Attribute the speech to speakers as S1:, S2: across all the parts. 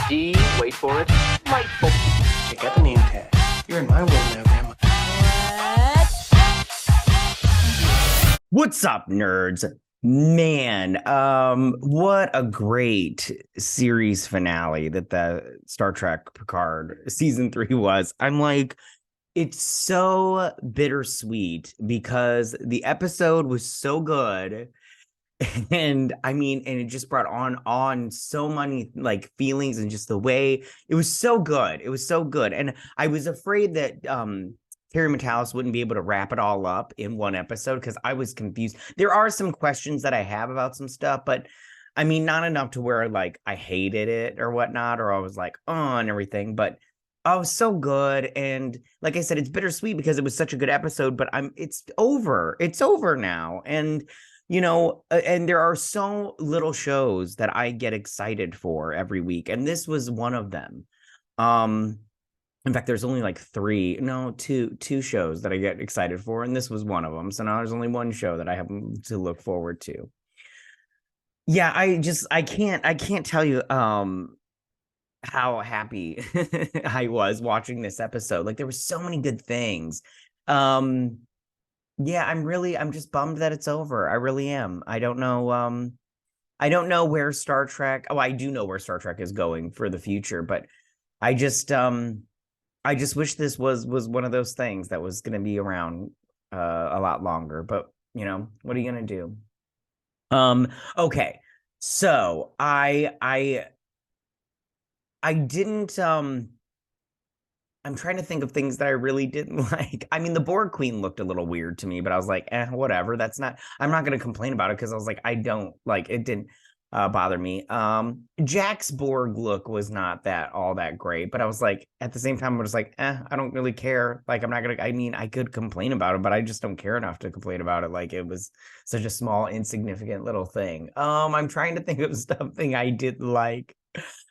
S1: D, wait for it, light bulb.
S2: Check out the name tag. You're in my world now, Grandma.
S3: What's up, nerds? Man, what a great series finale that the Star Trek Picard season 3 was. I'm like, it's so bittersweet because the episode was so good. And I mean, and it just brought on so many like feelings and just the way it was so good. It was so good. And I was afraid that Terry Matalas wouldn't be able to wrap it all up in one episode because I was confused. There are some questions that I have about some stuff, but I mean, not enough to where like I hated it or whatnot, or I was like, oh, and everything. But oh, it was so good. And like I said, it's bittersweet because it was such a good episode, but it's over. It's over now. And and there are so little shows that I get excited for every week, and this was one of them. In fact, there's only like two shows that I get excited for, and this was one of them. So now there's only one show that I have to look forward to. Yeah, I can't tell you how happy I was watching this episode. Like there were so many good things. Yeah, I'm just bummed that it's over. I really am. I don't know where Star Trek. Oh, I do know where Star Trek is going for the future, but I just I just wish this was one of those things that was going to be around a lot longer, but what are you going to do? Okay. So, I didn't I'm trying to think of things that I really didn't like. I mean, the Borg Queen looked a little weird to me, but I was like, whatever. I'm not going to complain about it because I was like, I don't like it didn't bother me. Jack's Borg look was not all that great, but I was like, at the same time, I was like, I don't really care. Like, I mean, I could complain about it, but I just don't care enough to complain about it. Like, it was such a small, insignificant little thing. I'm trying to think of something I did like.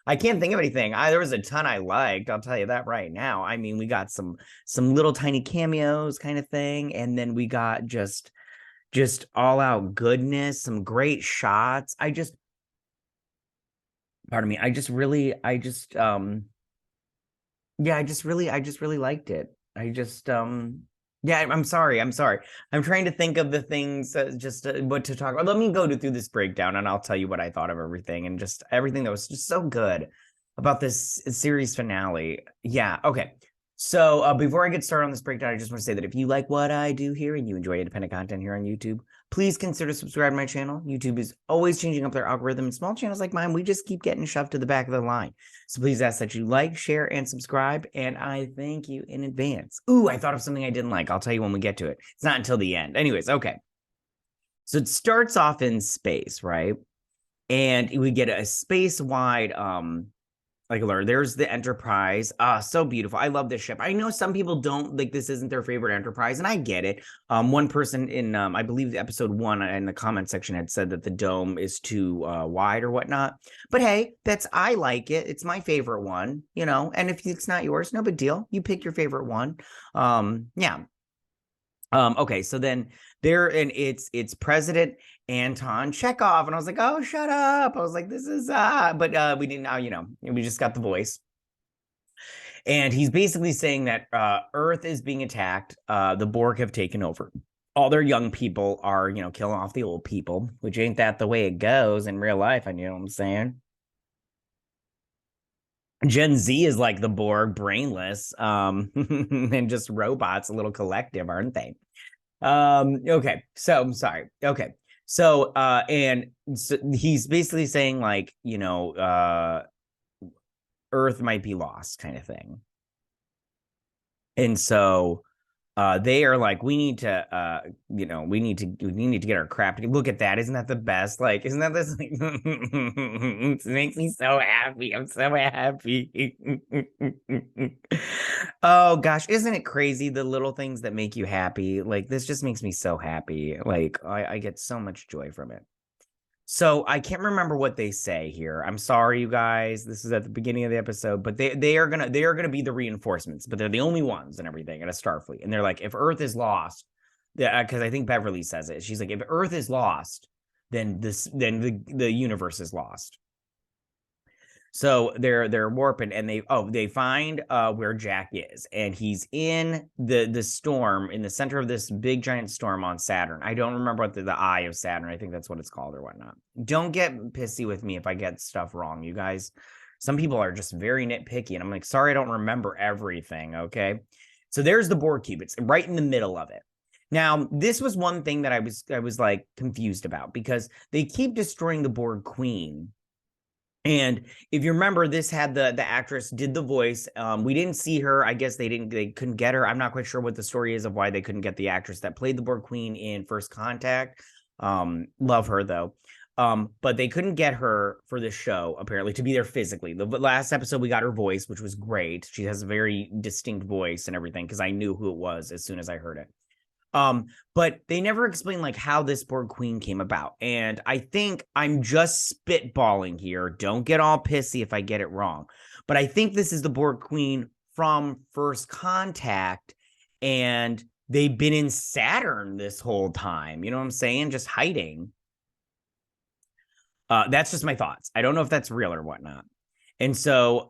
S3: I can't think of anything. There was a ton I liked. I'll tell you that right now. I mean, we got some little tiny cameos kind of thing, and then we got just all out goodness, some great shots. Pardon me. Yeah, I just really liked it. Yeah, I'm sorry. I'm trying to think of the things what to talk about. Let me go through this breakdown and I'll tell you what I thought of everything and just everything that was just so good about this series finale. Yeah, okay. So before I get started on this breakdown, I just want to say that if you like what I do here and you enjoy independent content here on YouTube, please consider subscribing to my channel. YouTube is always changing up their algorithm, and small channels like mine, we just keep getting shoved to the back of the line. So please ask that you like, share, and subscribe, and I thank you in advance. Ooh, I thought of something I didn't like. I'll tell you when we get to it. It's not until the end. Anyways, okay. So it starts off in space, right? And we get a space-wide like alert. There's the Enterprise. So beautiful. I love this ship. I know some people don't like this isn't their favorite Enterprise, and I get it. One person in I believe episode 1 in the comment section had said that the dome is too wide or whatnot. But hey, I like it. It's my favorite one, and if it's not yours, no big deal. You pick your favorite one. Yeah. Okay, so then it's President Anton Chekhov, and I was like, oh, shut up. I was like, this is but we didn't now, we just got the voice. And he's basically saying that Earth is being attacked. The Borg have taken over. All their young people are, killing off the old people, which ain't that the way it goes in real life, and you know what I'm saying? Gen Z is like the Borg, brainless, and just robots, a little collective, aren't they? Okay, so I'm sorry. Okay, so and so he's basically saying like, Earth might be lost, kind of thing. And so they are like, we need to we need to get our crap together. Look at that. Isn't that the best? Like, isn't that this like it makes me so happy. I'm so happy. Oh gosh, isn't it crazy the little things that make you happy? Like this just makes me so happy. Like I get so much joy from it. So I can't remember what they say here. I'm sorry, you guys. This is at the beginning of the episode, but they are gonna be the reinforcements, but they're the only ones and everything at a Starfleet. And they're like, if Earth is lost, because I think Beverly says it. She's like, if Earth is lost, then the universe is lost. So they're warping, and they find where Jack is, and he's in the storm, in the center of this big giant storm on Saturn. I don't remember what the eye of Saturn, I think that's what it's called or whatnot. Don't get pissy with me if I get stuff wrong, you guys. Some people are just very nitpicky, and I'm like, sorry, I don't remember everything. Okay, so there's the Borg cube. It's right in the middle of it. Now, this was one thing that I was like confused about, because they keep destroying the Borg queen. And if you remember, this had the actress did the voice. We didn't see her. I guess they couldn't get her. I'm not quite sure what the story is of why they couldn't get the actress that played the Borg Queen in First Contact. Love her though. But they couldn't get her for the show, apparently, to be there physically. The last episode, we got her voice, which was great. She has a very distinct voice and everything, because I knew who it was as soon as I heard it. But they never explain like how this Borg Queen came about. And I think I'm just spitballing here. Don't get all pissy if I get it wrong. But I think this is the Borg Queen from First Contact, and they've been in Saturn this whole time. You know what I'm saying? Just hiding. That's just my thoughts. I don't know if that's real or whatnot. And so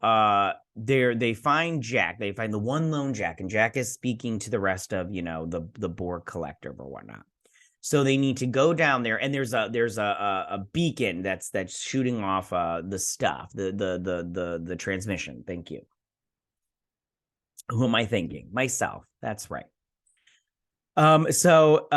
S3: they find Jack. They find the one lone Jack, and Jack is speaking to the rest of, you know, the Borg collective or whatnot. So they need to go down there, and there's a beacon that's shooting off the stuff, the transmission. Thank you. Who am I thinking? Myself. That's right. So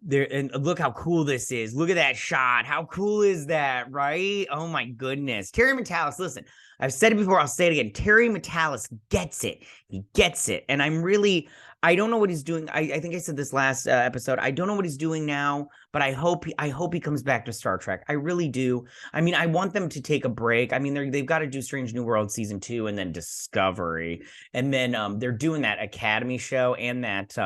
S3: there, and look how cool this is. Look at that shot. How cool is that, right? Oh my goodness. Terry Matalas, listen, I've said it before, I'll say it again. Terry Matalas gets it. He gets it. And I don't know what he's doing. I think I said this last episode. I don't know what he's doing now, but I hope he comes back to Star Trek. I really do. I mean, I want them to take a break. I mean, they've got to do Strange New World season 2 and then Discovery. And then they're doing that Academy show and that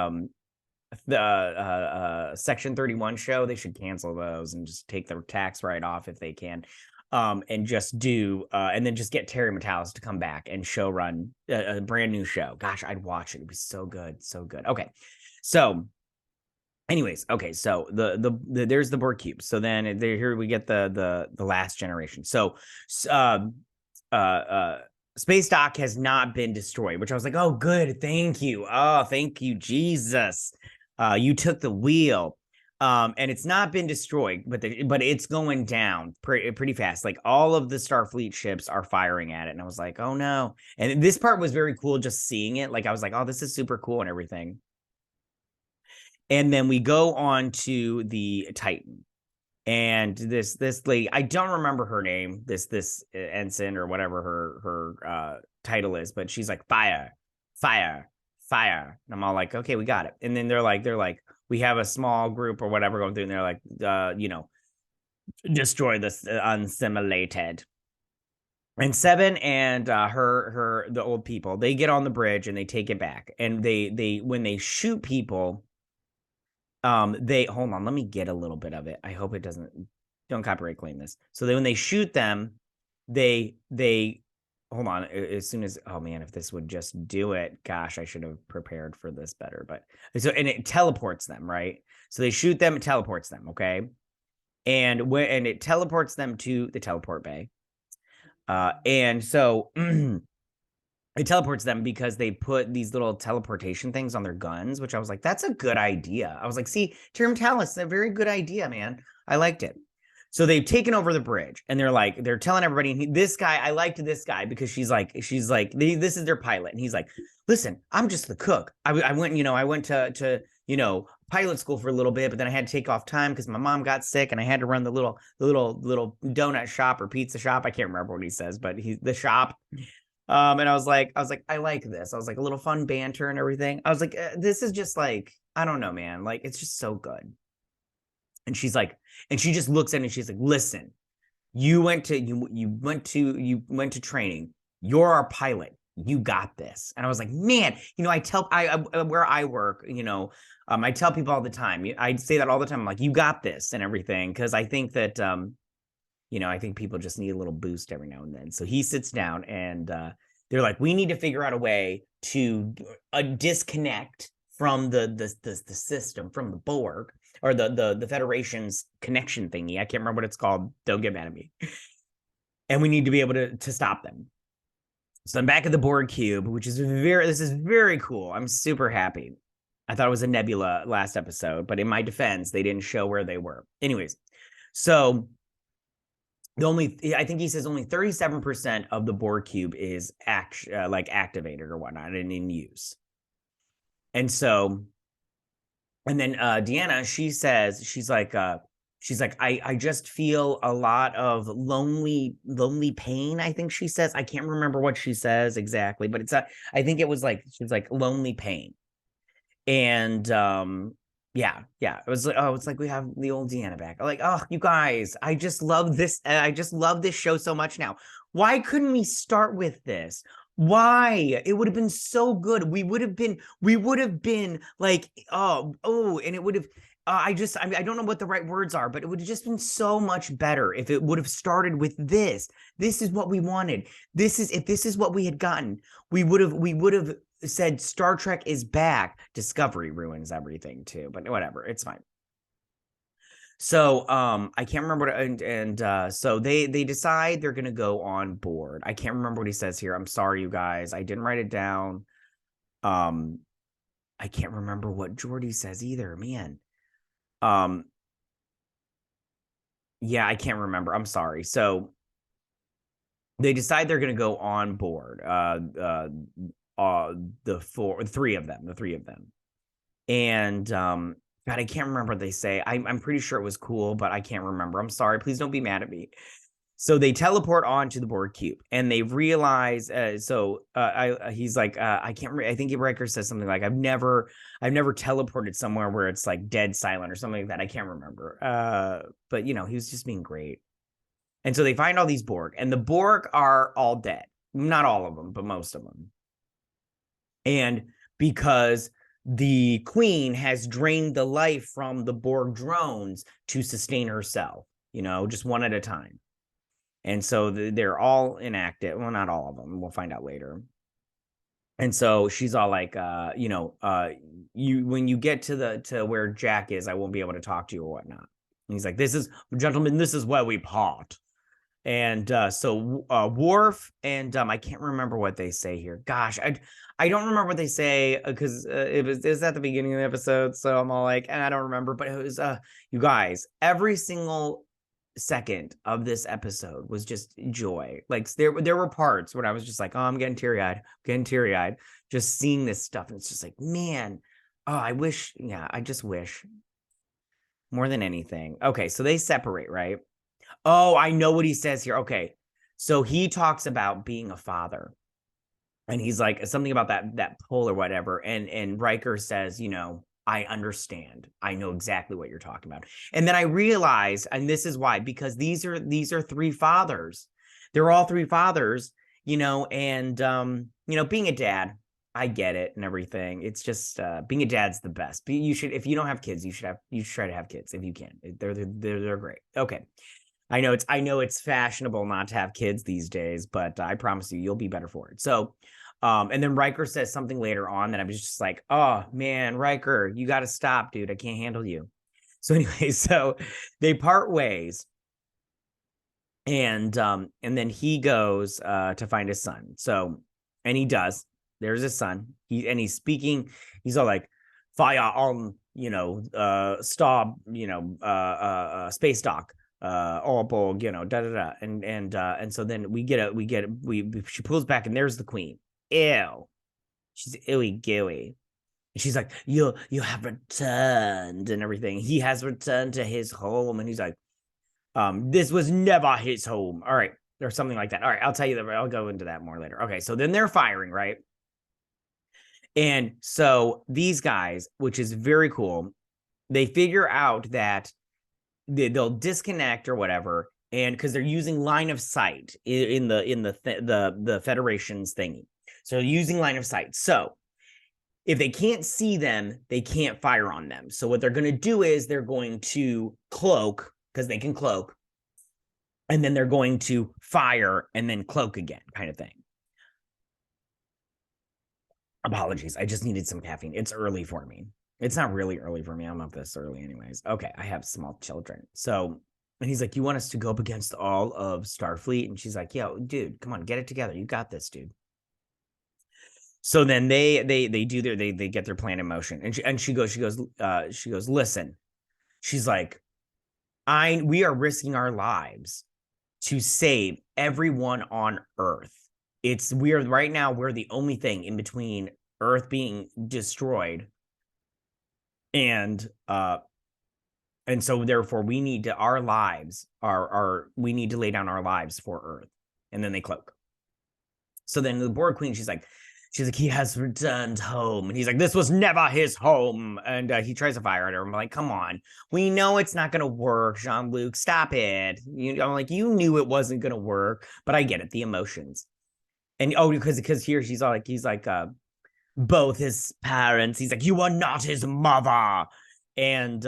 S3: the Section 31 show. They should cancel those and just take the tax write-off if they can, and just do and then just get Terry Matalas to come back and show run a brand new show. Gosh, I'd watch it. It'd be so good, so good. Okay, so anyways, okay, so the there's the Borg cube. So then here we get the last generation. So Space Dock has not been destroyed, which I was like, oh good, thank you, oh thank you Jesus. You took the wheel, and it's not been destroyed, but it's going down pretty fast. Like all of the Starfleet ships are firing at it, and I was like, oh no. And this part was very cool, just seeing it. Like I was like, oh, this is super cool and everything. And then we go on to the Titan, and this lady, I don't remember her name, this ensign or whatever her title is, but she's like fire. And I'm all like, okay, we got it. And then they're like, we have a small group or whatever going through, and they're like, you know, destroy this unsimilated. And Seven and the old people, they get on the bridge and they take it back. And they when they shoot people, they hold on, let me get a little bit of it. I hope it don't copyright claim this. So when they shoot them, they hold on, as soon as, oh man, if this would just do it, gosh, I should have prepared for this better. But so, and it teleports them, right? So they shoot them, it teleports them, okay? And it teleports them to the teleport bay. And so it teleports them because they put these little teleportation things on their guns, which I was like, that's a good idea. I was like, see, Terry Matalas, a very good idea, man. I liked it. So they've taken over the bridge, and they're telling everybody, and this guy, I liked this guy because she's like, this is their pilot. And he's like, listen, I'm just the cook. I went to pilot school for a little bit, but then I had to take off time because my mom got sick, and I had to run the little donut shop or pizza shop. I can't remember what he says, but the shop. And I was like, I like this. I was like, a little fun banter and everything. I was like, this is just like, I don't know, man. Like, it's just so good. And she's like, and she just looks at me and she's like, listen, you went to training. You're our pilot. You got this. And I was like, man, I where I work, I tell people all the time. I say that all the time. I'm like, you got this and everything. Cause I think that, I think people just need a little boost every now and then. So he sits down and they're like, we need to figure out a way to disconnect from the system, from the Borg, or the Federation's connection thingy. I can't remember what it's called. Don't get mad at me. and we need to be able to stop them. So I'm back at the Borg cube, which is this is very cool. I'm super happy. I thought it was a nebula last episode, but in my defense, they didn't show where they were. Anyways, so I think he says only 37% of the Borg cube is activated or whatnot and in use. And so, and then Deanna, she's like, I just feel a lot of lonely pain. I think she says, I can't remember what she says exactly, but I think it was like, she's like lonely pain. And yeah, it was like, oh, it's like we have the old Deanna back. Like, oh, you guys, I just love this. I just love this show so much now. Why couldn't we start with this? Why? It would have been so good. We would have been like, and it would have. I don't know what the right words are, but it would have just been so much better if it would have started with this. This is what we wanted. If this is what we had gotten, we would have said Star Trek is back. Discovery ruins everything too, but whatever, it's fine. So I can't remember what so they decide they're gonna go on board. I can't remember what he says here. I'm sorry, you guys. I didn't write it down. I can't remember what Geordi says either, man. Yeah, I can't remember. I'm sorry. So they decide they're gonna go on board. The three of them. And God, I can't remember what they say. I'm pretty sure it was cool, but I can't remember. I'm sorry. Please don't be mad at me. So they teleport onto the Borg cube, and they realize. He's like, I can't remember. I think Riker says something like, I've never teleported somewhere where it's like dead silent or something like that. I can't remember. But he was just being great. And so they find all these Borg, and the Borg are all dead. Not all of them, but most of them. And because the Queen has drained the life from the Borg drones to sustain herself, just one at a time. And so they're all inactive. Well, not all of them. We'll find out later. And so she's all like, when you get to where Jack is, I won't be able to talk to you or whatnot. And he's like, gentlemen, this is where we part. And so Worf and I can't remember what they say here. Gosh, I don't remember what they say because it was at the beginning of the episode. So I'm all like, and I don't remember. But it was you guys, every single second of this episode was just joy. Like there were parts where I was just like, oh, I'm getting teary-eyed, just seeing this stuff. And it's just like, man, oh, I just wish more than anything. Okay, so they separate, right? Oh, I know what he says here. Okay. So he talks about being a father. And he's like something about that pull or whatever. And Riker says, I understand. I know exactly what you're talking about. And then I realize, and this is why, because these are three fathers. They're all three fathers, and being a dad, I get it and everything. It's just being a dad's the best. You should, if you don't have kids, you should try to have kids if you can. They're great. Okay. I know it's fashionable not to have kids these days, but I promise you'll be better for it. So, and then Riker says something later on that I was just like, oh man, Riker, you got to stop, dude. I can't handle you. So anyway, so they part ways, and then he goes to find his son. So, and he does. There's his son. He's speaking. He's all like, fire on, star, space dock. Borg, and so then she pulls back and there's the Queen. Ew, she's ooey gooey. And she's like, you have returned and everything. He has returned to his home, and he's like, this was never his home. All right, or something like that. All right, I'll tell you that. I'll go into that more later. Okay, so then they're firing, right? And so these guys, which is very cool, they figure out that they'll disconnect or whatever, and because they're using line of sight in the Federation's thingy, so using line of sight. So if they can't see them, they can't fire on them. So what they're going to do is they're going to cloak, because they can cloak, and then they're going to fire and then cloak again, kind of thing. Apologies, I just needed some caffeine. It's early for me. It's not really early for me. I'm up this early anyways. Okay, I have small children. So And he's like, you want us to go up against all of Starfleet? And she's like, yo, dude, come on, get it together. You got this, dude. So then they do they get their plan in motion. And she goes, listen. She's like, we are risking our lives to save everyone on Earth. Right now, we're the only thing in between Earth being destroyed and so therefore we need to we need to lay down our lives for Earth. And then they cloak. So then the Borg Queen, she's like, he has returned home. And he's like, this was never his home. And he tries to fire at her. I'm like, come on. We know it's not going to work, Jean-Luc. Stop it. I'm like, you knew it wasn't going to work. But I get it. The emotions. And because here he's like, both his parents. He's like, you are not his mother. And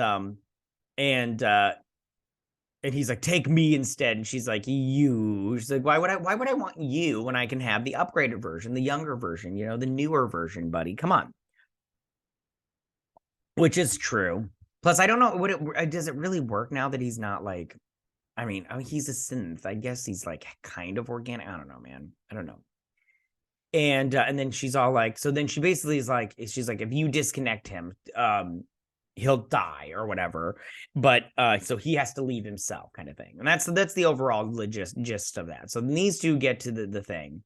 S3: he's like, take me instead. And she's like, you. She's like, why would I want you when I can have the upgraded version, the younger version, the newer version, buddy? Come on. Which is true. Plus, I don't know, does it really work now that he's not like, I mean, he's a synth. I guess he's like kind of organic. I don't know, man. I don't know. And then she's all like, so then she basically is like, she's like, if you disconnect him, he'll die or whatever. But so he has to leave himself, kind of thing. And that's the overall gist of that. So these two get to the thing.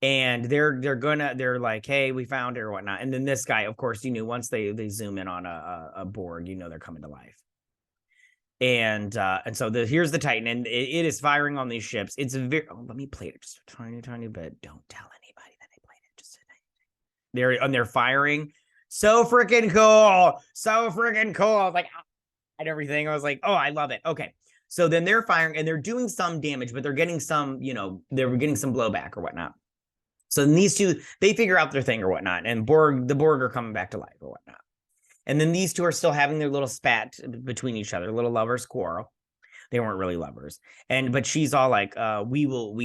S3: And they're like, hey, we found it or whatnot. And then this guy, of course, once they zoom in on a Borg, they're coming to life. And so here's the Titan, and it is firing on these ships. It's let me play it just a tiny bit. Don't tell anybody that I played it. Just they're firing. So freaking cool. I was like, and everything. I was like, oh, I love it. Okay. So then they're firing and they're doing some damage, but they're getting some, they're getting some blowback or whatnot. So then these two, they figure out their thing or whatnot, and the Borg are coming back to life or whatnot. And then these two are still having their little spat between each other, little lovers quarrel. They weren't really lovers. But she's all like, we will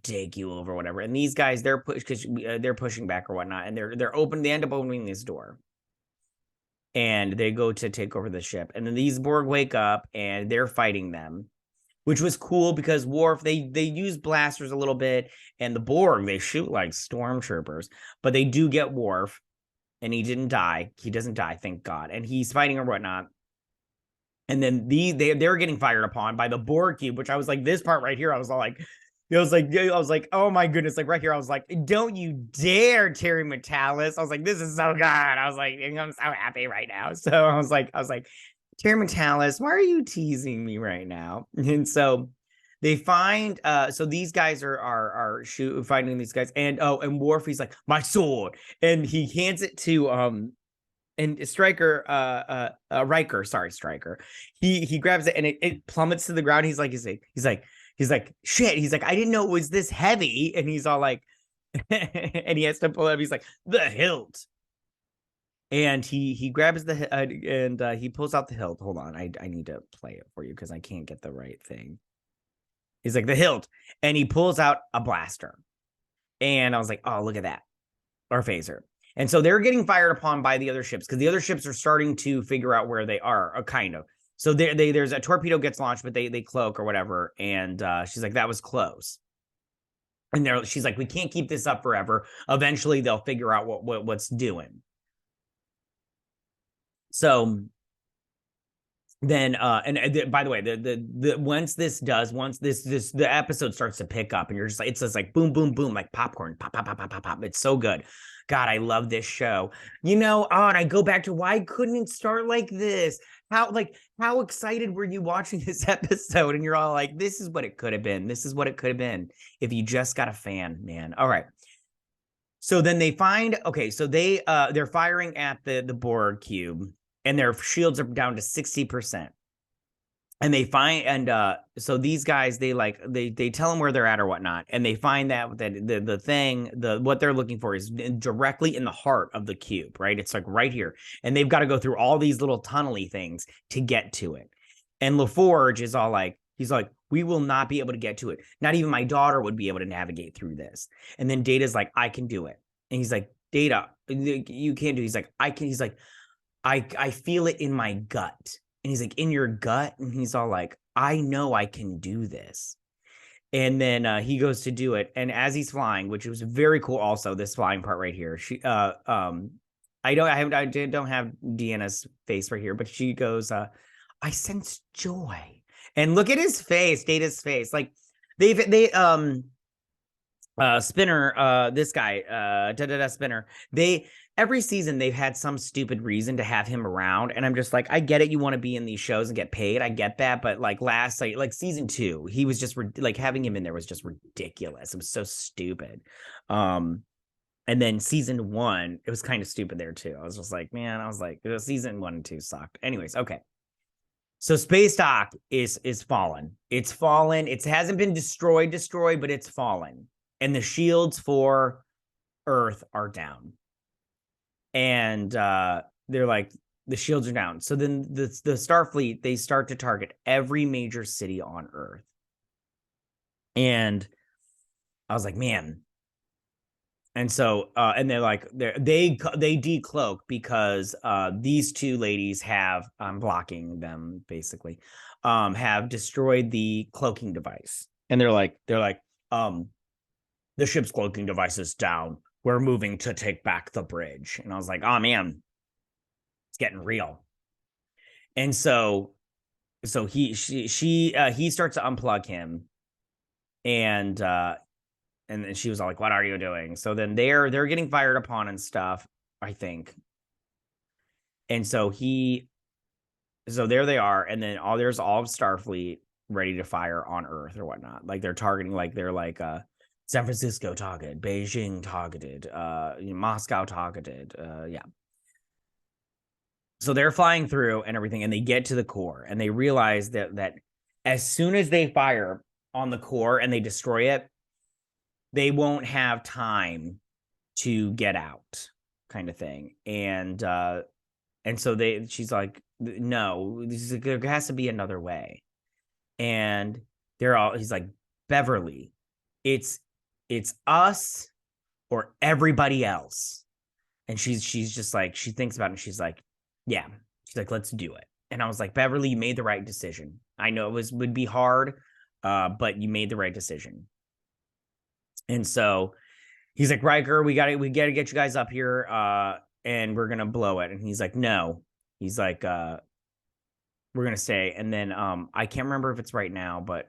S3: take you over, whatever. And these guys, they're pushing back or whatnot. And they end up opening this door. And they go to take over the ship. And then these Borg wake up and they're fighting them, which was cool because Worf, they use blasters a little bit. And the Borg, they shoot like stormtroopers. But they do get Worf. And he didn't die. He doesn't die, thank God. And he's fighting or whatnot. And then they're getting fired upon by the Borg cube, which I was like, this part right here, I was like, oh my goodness, like right here, I was like, don't you dare, Terry Metalis. I was like, this is so good. I was like, I'm so happy right now. So I was like, Terry Metalis, why are you teasing me right now? And so they find, so these guys are fighting these guys, and Worf, he's like, my sword, and he hands it to and Stryker, Stryker, he grabs it and it plummets to the ground. He's like, shit. He's like, I didn't know it was this heavy, and he's all like, and he has to pull it up. He's like, the hilt. And he grabs the and he pulls out the hilt. Hold on, I need to play it for you because I can't get the right thing. He's like, the hilt. And he pulls out a blaster. And I was like, oh, look at that. Or phaser. And so they're getting fired upon by the other ships because the other ships are starting to figure out where they are, kind of. So there's a torpedo gets launched, but they cloak or whatever. And she's like, that was close. And she's like, we can't keep this up forever. Eventually, they'll figure out what's doing. So then by the way, once the episode starts to pick up and you're just like, it's just like boom boom boom, like popcorn, pop pop pop pop pop pop. It's so good. God, I love this show. And I go back to why couldn't it start like this? How excited were you watching this episode? And you're all like, this is what it could have been. This is what it could have been if you just got a fan, man. All right. So then they find, so they're firing at the Borg cube. And their shields are down to 60%. And they find, so these guys, they tell them where they're at or whatnot. And they find that what they're looking for is directly in the heart of the cube, right? It's like right here. And they've got to go through all these little tunnely things to get to it. And LaForge is all like, he's like, we will not be able to get to it. Not even my daughter would be able to navigate through this. And then Data's like, I can do it. And he's like, Data, you can't do it. He's like, I can. He's like, I feel it in my gut. And he's like, in your gut? And he's all like, I know I can do this. And then he goes to do it, and as he's flying, which was very cool. Also, this flying part right here, I don't have Deanna's face right here, but she goes, I sense joy, and look at his face, Data's face. Like Spinner, this guy, Spinner. They every season they've had some stupid reason to have him around, and I'm just like, I get it. You want to be in these shows and get paid. I get that, but like like season 2, he was just like having him in there was just ridiculous. It was so stupid. And then season 1, it was kind of stupid there too. I was just like, man, season 1 and 2 sucked. Anyways, okay. So Space Dock is fallen. It's fallen. It hasn't been destroyed, but it's fallen. And the shields for Earth are down. And they're like, the shields are down. So then the Starfleet, they start to target every major city on Earth. And I was like, man. And so, and they're like, they decloak because these 2 ladies have, I'm blocking them basically, have destroyed the cloaking device. And they're like, the ship's cloaking device is down. We're moving to take back the bridge. And I was like, oh man, it's getting real. And so he starts to unplug him, and then she was all like, what are you doing? So then they're getting fired upon and stuff, I think. And so there they are, and then there's all of Starfleet ready to fire on Earth or whatnot. Like they're targeting, like they're like San Francisco targeted, Beijing targeted, Moscow targeted, yeah. So they're flying through and everything, and they get to the core, and they realize that as soon as they fire on the core and they destroy it, they won't have time to get out, kind of thing. And so she's like, no, there has to be another way. And he's like, Beverly, it's us or everybody else. And she's just like, she thinks about it, and she's like, yeah. She's like, let's do it. And I was like, Beverly, you made the right decision. I know would be hard, but you made the right decision. And so he's like, Riker, we gotta get you guys up here, and we're gonna blow it. And he's like, no. He's like, we're gonna stay. And then I can't remember if it's right now, but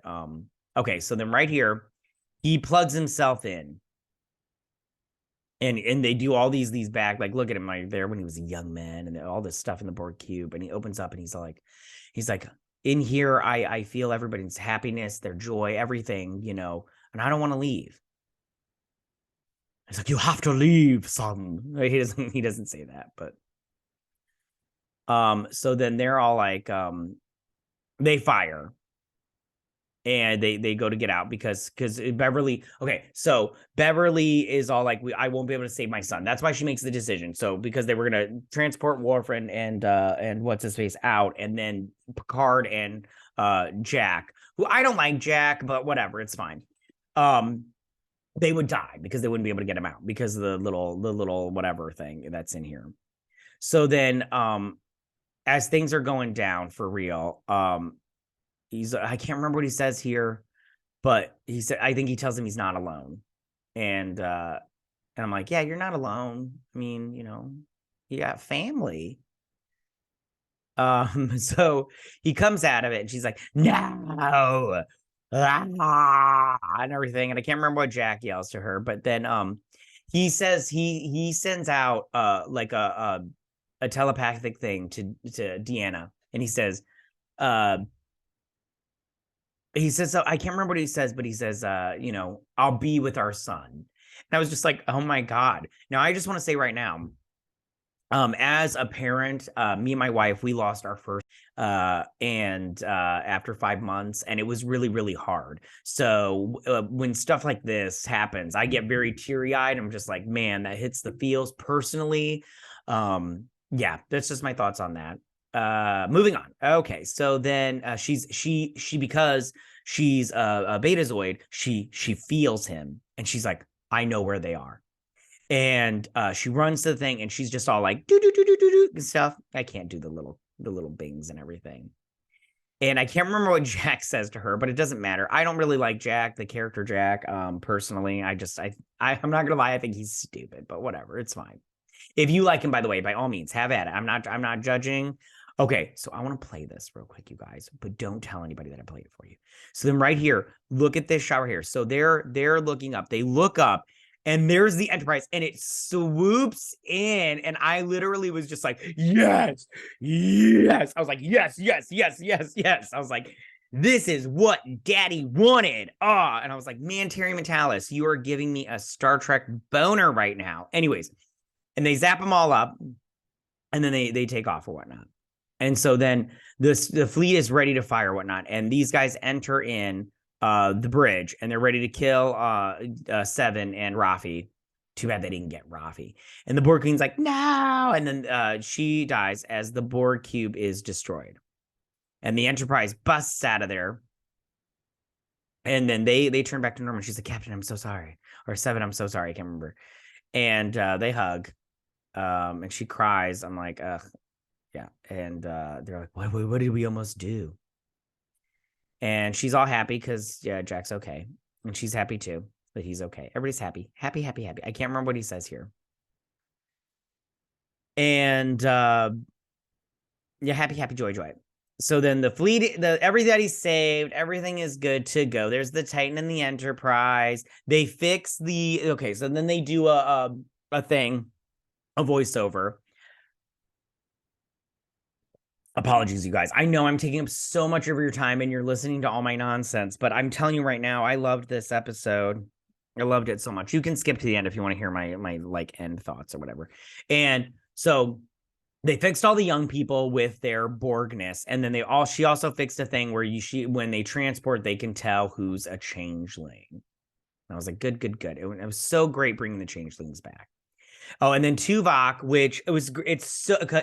S3: okay, so then right here, he plugs himself in. And they do all these back, like, look at him right there when he was a young man, and all this stuff in the Borg cube. And he opens up, and he's like, in here, I feel everybody's happiness, their joy, everything, and I don't want to leave. He's like, you have to leave, son. He doesn't say that, but so then they're all like, they fire. And they go to get out because Beverly. Okay, so Beverly is all like, I won't be able to save my son. That's why she makes the decision. So because they were gonna transport Worf and what's his face out, and then Picard and Jack, who I don't like Jack, but whatever, it's fine. They would die because they wouldn't be able to get him out because of the little whatever thing that's in here. So then, as things are going down for real, I can't remember what he says here, but he said, I think he tells him he's not alone. And I'm like, yeah, you're not alone. I mean, you got family. So he comes out of it, and she's like, no, and everything. And I can't remember what Jack yells to her, but then he says he sends out like a telepathic thing to Deanna, and he says, so I can't remember what he says, but he says, I'll be with our son. And I was just like, oh my God. Now, I just want to say right now, as a parent, me and my wife, we lost our first, and after 5 months, and it was really, really hard. So when stuff like this happens, I get very teary-eyed. I'm just like, man, that hits the feels personally. Yeah, that's just my thoughts on that. Moving on. Okay, so then she because she's a Betazoid, she feels him, and she's like, I know where they are. And she runs to the thing, and she's just all like do and stuff. I can't do the little bings and everything. And I can't remember what Jack says to her, but it doesn't matter. I don't really like Jack, the character Jack. Personally, I'm not gonna lie, I think he's stupid, but whatever, it's fine. If you like him, by the way, by all means, have at it. I'm not judging. Okay, so I want to play this real quick, you guys, but don't tell anybody that I played it for you. So then right here, look at this shot right here. So they're looking up. They look up, and there's the Enterprise, and it swoops in, and I literally was just like, yes, yes. I was like, yes, yes, yes, yes, yes. I was like, this is what Daddy wanted. And I was like, man, Terry Metalis, you are giving me a Star Trek boner right now. Anyways, and they zap them all up, and then they take off or whatnot. And so then the fleet is ready to fire or whatnot, and these guys enter in the bridge, and they're ready to kill Seven and Rafi. Too bad they didn't get Rafi. And the Borg Queen's like, no! And then she dies as the Borg cube is destroyed. And the Enterprise busts out of there. And then they turn back to normal. She's like, Captain, I'm so sorry. Or Seven, I'm so sorry. I can't remember. And they hug. And she cries. I'm like, ugh. Yeah. And they're like, what did we almost do? And she's all happy because, yeah, Jack's okay. And she's happy too, that he's okay. Everybody's happy. Happy, happy, happy. I can't remember what he says here. And yeah, happy, happy, joy, joy. So then the fleet, everybody's saved. Everything is good to go. There's the Titan and the Enterprise. They fix okay, so then they do a thing, a voiceover. Apologies, you guys. I know I'm taking up so much of your time and you're listening to all my nonsense, but I'm telling you right now, I loved this episode. I loved it so much. You can skip to the end if you want to hear my like end thoughts or whatever. And so they fixed all the young people with their Borgness, and then she also fixed a thing where when they transport, they can tell who's a changeling. And I was like, good. It was so great bringing the changelings back. Oh, and then Tuvok,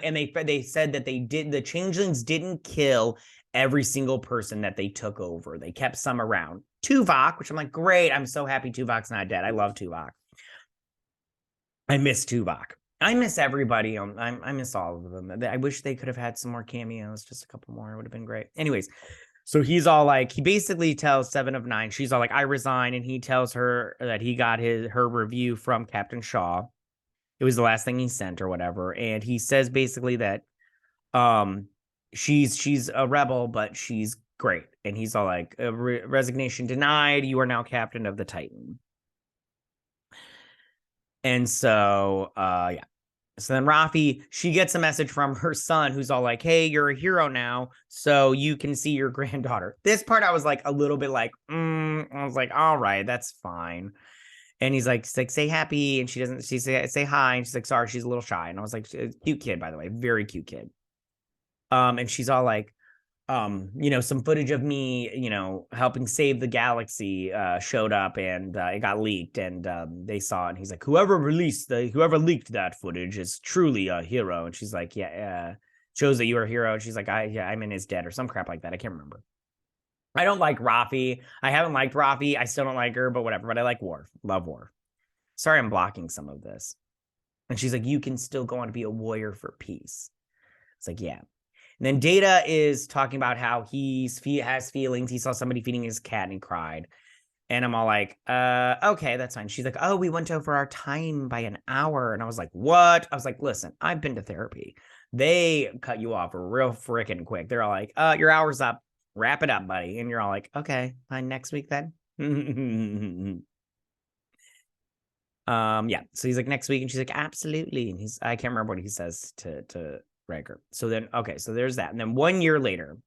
S3: and they said that the changelings didn't kill every single person that they took over. They kept some around. Tuvok, which I'm like, great. I'm so happy Tuvok's not dead. I love Tuvok. I miss Tuvok. I miss everybody. I miss all of them. I wish they could have had some more cameos, just a couple more. It would have been great. Anyways, so he's all like, he basically tells Seven of Nine, she's all like, I resign, and he tells her that he got her review from Captain Shaw. It was the last thing he sent or whatever. And he says basically that she's a rebel, but she's great. And he's all like, resignation denied. You are now captain of the Titan. And so, yeah. So then Rafi, she gets a message from her son who's all like, hey, you're a hero now, so you can see your granddaughter. This part I was like a little bit like, I was like, all right, that's fine. And he's like, say happy. And she say hi. And she's like, sorry, she's a little shy. And I was like, cute kid, by the way, very cute kid. And she's all like, some footage of me, helping save the galaxy showed up, and it got leaked, and they saw it. And he's like, whoever leaked that footage is truly a hero. And she's like, yeah, shows that you are a hero. And she's like, I'm in his debt or some crap like that. I can't remember. I don't like Rafi. I haven't liked Rafi. I still don't like her, but whatever. But I like Worf. Love Worf. Sorry, I'm blocking some of this. And she's like, you can still go on to be a warrior for peace. It's like, yeah. And then Data is talking about how he has feelings. He saw somebody feeding his cat and he cried. And I'm all like, okay, that's fine. She's like, oh, we went over our time by an hour. And I was like, what? I was like, listen, I've been to therapy. They cut you off real freaking quick. They're all like, your hour's up. Wrap it up, buddy. And you're all like, okay, fine, next week then. Yeah. So he's like, next week. And she's like, absolutely. And I can't remember what he says to Riker. So then, okay, so there's that. And then 1 year later,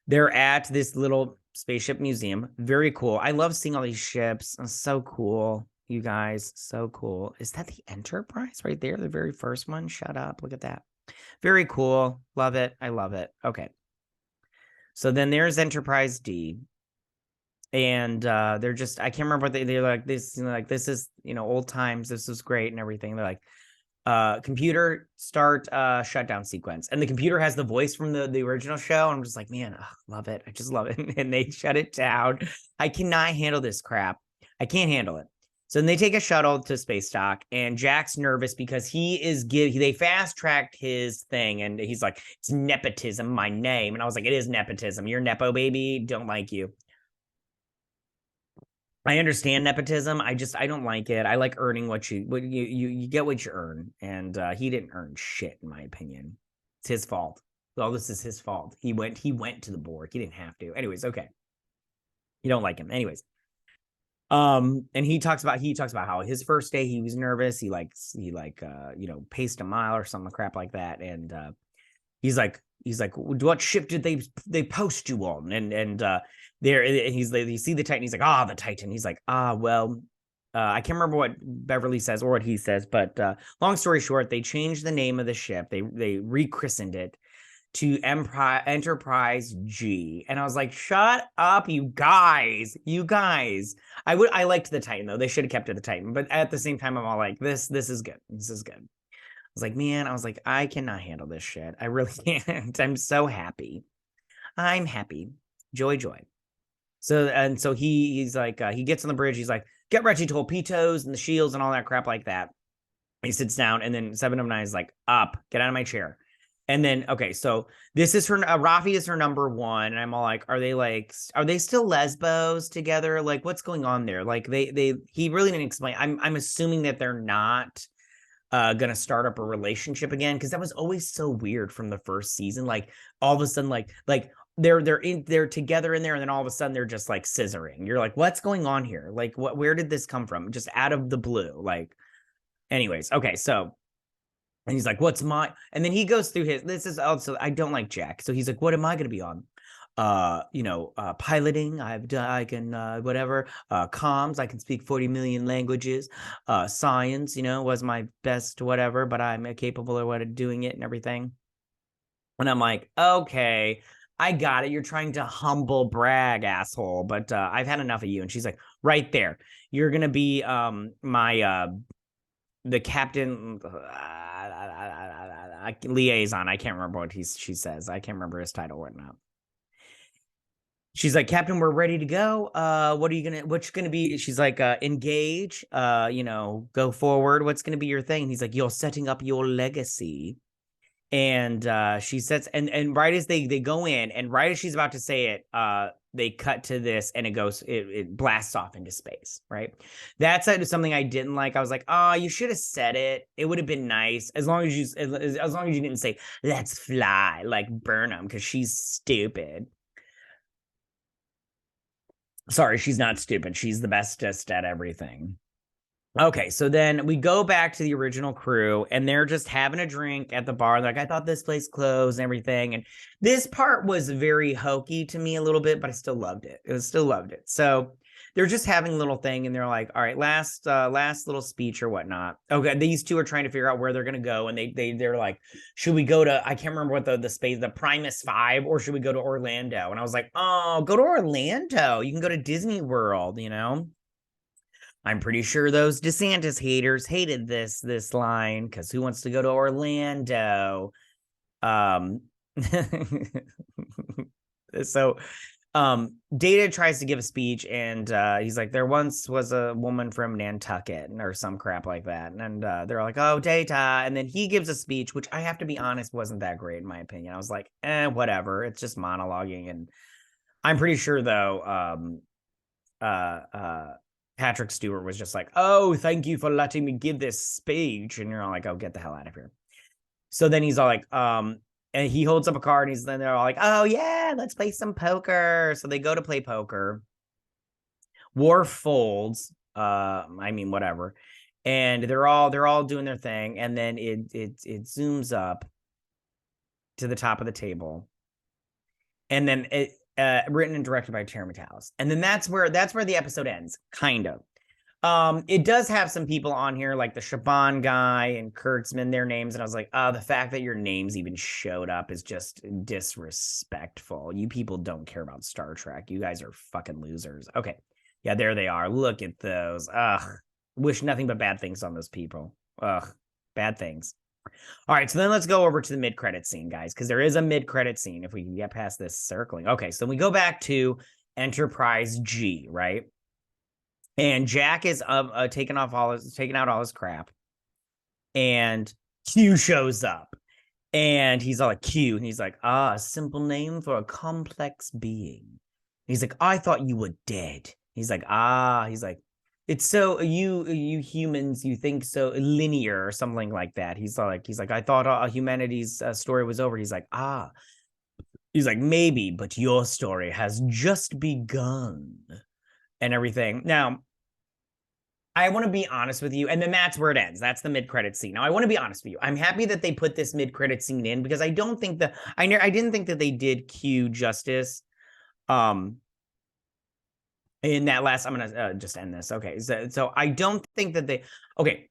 S3: they're at this little spaceship museum. Very cool. I love seeing all these ships. It's so cool, you guys. So cool. Is that the Enterprise right there? The very first one? Shut up. Look at that. Very cool. Love it. I love it. Okay. So then there's Enterprise D. And they're just, I can't remember what they're like, this, this is, old times. This is great and everything. They're like, computer start shutdown sequence. And the computer has the voice from the original show. And I'm just like, man, love it. I just love it. And they shut it down. I cannot handle this crap. I can't handle it. So then they take a shuttle to space dock, and Jack's nervous because they fast tracked his thing, and he's like, it's nepotism, my name. And I was like, it is nepotism. You're nepo baby. Don't like you. I understand nepotism. I don't like it. I like earning what you get what you earn. And he didn't earn shit, in my opinion. It's his fault. Well, this is his fault. He went to the Borg. He didn't have to. Anyways, okay. You don't like him. Anyways. And he talks about how his first day he was nervous. He paced a mile or some crap like that. And he's like, what ship did they post you on? And you see the Titan. He's like, the Titan. He's like, well, I can't remember what Beverly says or what he says, but long story short, they changed the name of the ship. They rechristened it to Enterprise G. And I was like, shut up, you guys. I liked the Titan though. They should have kept it the Titan. But at the same time, I'm all like, this is good. This is good. I was like, man, I cannot handle this shit. I really can't. I'm so happy. I'm happy. Joy. So he's like, he gets on the bridge. He's like, get Reggie torpedoes and the shields and all that crap like that. He sits down, and then 7 of 9 is like, up, get out of my chair. And then, okay, so this is her, Rafi is her number 1. And I'm all like, are they still lesbos together? Like, what's going on there? Like he really didn't explain. I'm assuming that they're not gonna start up a relationship again, because that was always so weird from the first season. Like all of a sudden, like they're together in there, and then all of a sudden they're just like scissoring. You're like, what's going on here? Like, where did this come from? Just out of the blue. Like, anyways, okay, so. And he's like, and then he goes through this is also, I don't like Jack. So he's like, what am I going to be on? Piloting. I can, whatever, comms. I can speak 40 million languages. Science, was my best, whatever, but I'm capable of doing it and everything. And I'm like, okay, I got it. You're trying to humble brag, asshole. But I've had enough of you. And she's like, right there. You're going to be the captain liaison. I can't remember what she says. I can't remember his title or whatnot. She's like, Captain, we're ready to go. What's gonna be? She's like, engage, go forward. What's gonna be your thing? And he's like, you're setting up your legacy. And she sets, and right as they go in, and right as she's about to say it, they cut to this, and it blasts off into space, right? That's something I didn't like. I was like, you should have said it. It would have been nice, as long as you didn't say, let's fly, like Burnham, because she's stupid. Sorry, she's not stupid. She's the bestest at everything. Okay, so then we go back to the original crew, and they're just having a drink at the bar. Like, I thought this place closed and everything. And this part was very hokey to me a little bit, but I still loved it. So they're just having a little thing, and they're like, all right, last little speech or whatnot. Okay, these two are trying to figure out where they're gonna go, and they're like, should we go to, I can't remember what the Primus 5, or should we go to Orlando? And I was like, oh, go to Orlando. You can go to Disney World, I'm pretty sure those DeSantis haters hated this line, because who wants to go to Orlando? So Data tries to give a speech, and he's like, there once was a woman from Nantucket or some crap like that. And they're like, oh, Data. And then he gives a speech, which I have to be honest, wasn't that great in my opinion. I was like, whatever. It's just monologuing. And I'm pretty sure though, Patrick Stewart was just like, oh, thank you for letting me give this speech. And you're all like, oh, get the hell out of here. So then he's all like, and he holds up a card, and then they're all like, oh yeah, let's play some poker. So they go to play poker. Worf folds, whatever. And they're all doing their thing. And then it zooms up to the top of the table. And then written and directed by Terry Matalas. And then that's where the episode ends, kind of. It does have some people on here, like the Shaban guy and Kurtzman, their names, and I was like, the fact that your names even showed up is just disrespectful. You people don't care about Star Trek. You guys are fucking losers. Okay. Yeah, there they are. Look at those. Ugh. Wish nothing but bad things on those people. Ugh. Bad things. All right, so then let's go over to the mid-credit scene, guys, because there is a mid-credit scene if we can get past this circling. Okay, so we go back to Enterprise G, right? And Jack is taking out all his crap, and Q shows up, and he's all like Q, and he's like, a simple name for a complex being. He's like, I thought you were dead. He's like, he's like, it's so you humans, you think so linear or something like that. He's like, I thought humanity's story was over. He's like, he's like, maybe, but your story has just begun, and everything. Now, I want to be honest with you, and then that's where it ends. That's the mid-credit scene. Now, I want to be honest with you. I'm happy that they put this mid-credit scene in, because I don't think that I didn't think that they did Q justice. In that last, I'm gonna just end this. Okay, so I don't think that they. Okay,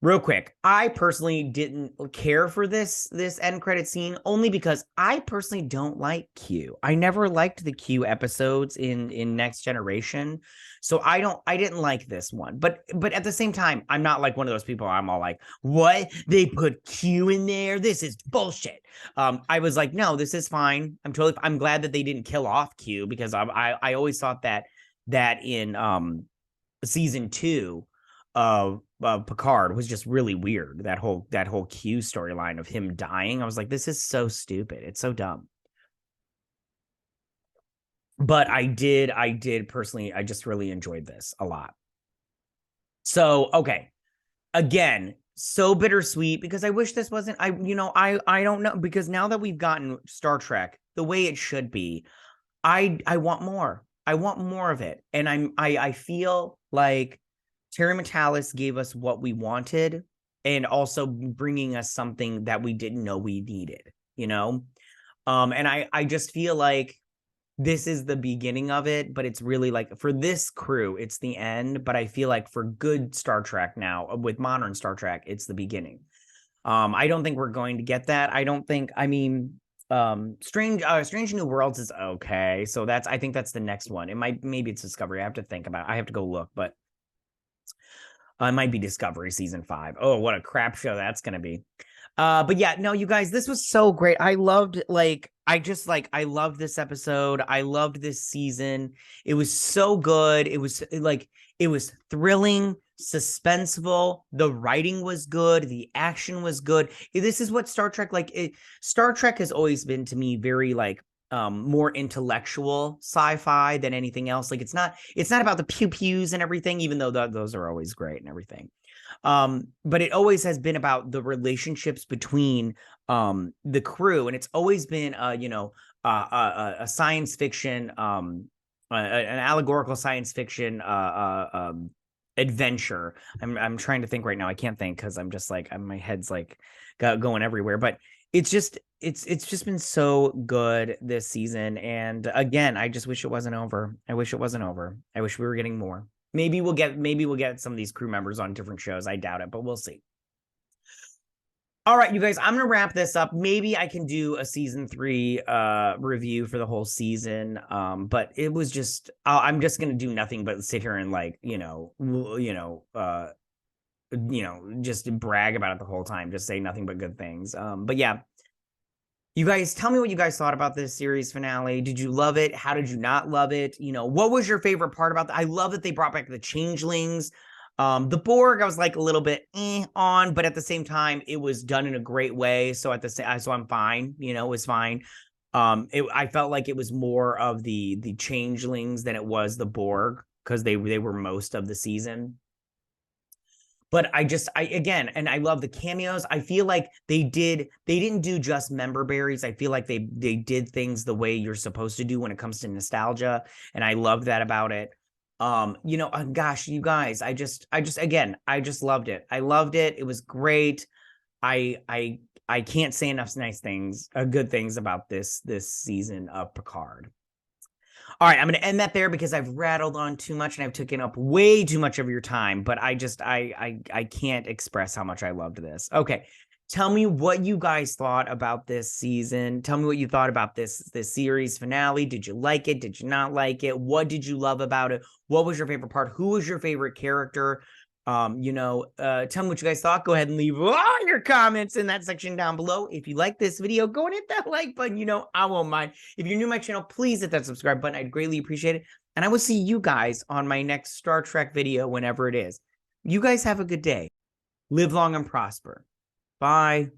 S3: real quick, I personally didn't care for this end credit scene, only because I personally don't like Q. I never liked the Q episodes in Next Generation, so I didn't like this one. But at the same time, I'm not like one of those people. I'm all like, what? They put Q in there? This is bullshit. I was like, no, this is fine. I'm glad that they didn't kill off Q, because I always thought that in season 2 of Picard was just really weird. That whole Q storyline of him dying, I was like, this is so stupid. It's so dumb. But I did personally, I just really enjoyed this a lot. So, okay. Again, so bittersweet, because I wish this wasn't, I don't know, because now that we've gotten Star Trek the way it should be, I want more. I want more of it. And I feel like Terry Matalas gave us what we wanted, and also bringing us something that we didn't know we needed, And I just feel like this is the beginning of it, but it's really like, for this crew, it's the end. But I feel like for good Star Trek now, with modern Star Trek, it's the beginning. I don't think we're going to get that. Strange New Worlds is okay. So I think that's the next one. Maybe it's Discovery. I have to think about it. I have to go look, but it might be Discovery season 5. Oh, what a crap show that's going to be. But yeah, no, you guys, this was so great. I loved this episode. I loved this season. It was so good. It was thrilling, suspenseful. The writing was good. The action was good. This is what Star Trek, Star Trek has always been to me very more intellectual sci-fi than anything else. It's not about the pew pews and everything, even though those are always great and everything. But it always has been about the relationships between the crew, and it's always been a science fiction, an allegorical science fiction adventure. I'm trying to think right now. I can't think, because I'm just my head's going everywhere. But it's just been so good this season, and again, I just wish it wasn't over. I wish it wasn't over. I wish we were getting more. Maybe we'll get some of these crew members on different shows. I doubt it, but we'll see. All right, you guys, I'm going to wrap this up. Maybe I can do a season 3 review for the whole season. But it was just, I'm just going to do nothing but sit here and just brag about it the whole time. Just say nothing but good things. But yeah, you guys, tell me what you guys thought about this series finale. Did you love it? How did you not love it? What was your favorite part about that? I love that they brought back the Changelings. The Borg, I was a little bit on, but at the same time, it was done in a great way. So so I'm fine. It was fine. I felt like it was more of the Changelings than it was the Borg, because they were most of the season. But I love the cameos. I feel like they didn't do just member berries. I feel like they did things the way you're supposed to do when it comes to nostalgia. And I love that about it. Gosh, you guys, I just loved it. I loved it. It was great. I can't say enough nice things, good things about this season of Picard. All right, I'm going to end that there, because I've rattled on too much and I've taken up way too much of your time, but I can't express how much I loved this. Okay. Tell me what you guys thought about this season. Tell me what you thought about this series finale. Did you like it? Did you not like it? What did you love about it? What was your favorite part? Who was your favorite character? Tell me what you guys thought. Go ahead and leave all your comments in that section down below. If you like this video, go and hit that like button. I won't mind. If you're new to my channel, please hit that subscribe button. I'd greatly appreciate it. And I will see you guys on my next Star Trek video, whenever it is. You guys have a good day. Live long and prosper. Bye.